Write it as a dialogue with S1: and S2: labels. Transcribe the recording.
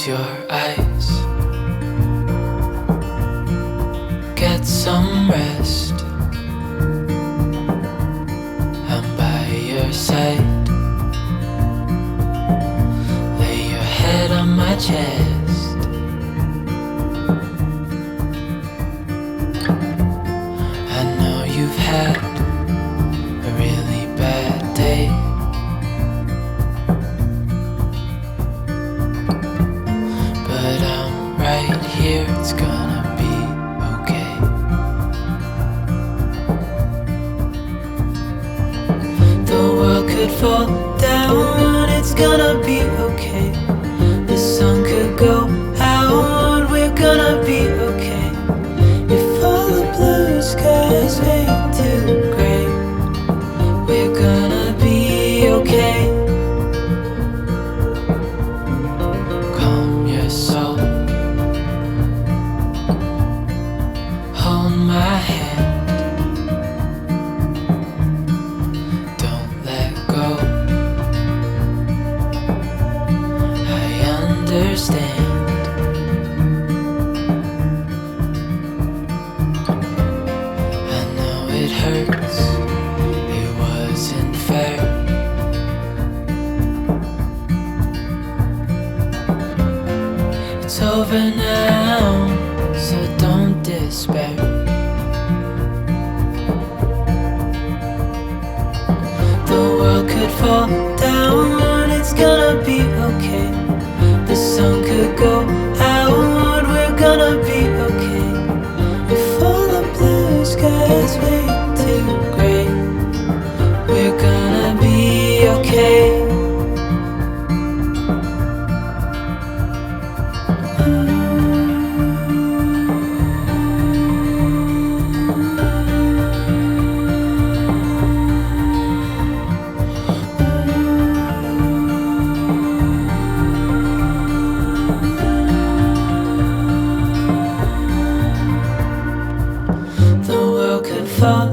S1: your eyes. Get some rest. I'm by your side. Lay your head on my chest. I know you've had a really bad day, but I'm right here, it's gonna be okay. The world could fall down, it's gonna be okay. The sun could go out, we're gonna be okay. If all the blue skies fade to gray, we're gonna be okay. Calm your soul. Hold my hand. Don't let go. I understand. I know it hurts. It wasn't fair. It's over now, so don't despair. The world could fall down, it's gonna be okay. The sun could go out, we're gonna be okay. If all the blue skies fade to gray, we're gonna be okay. The world could fall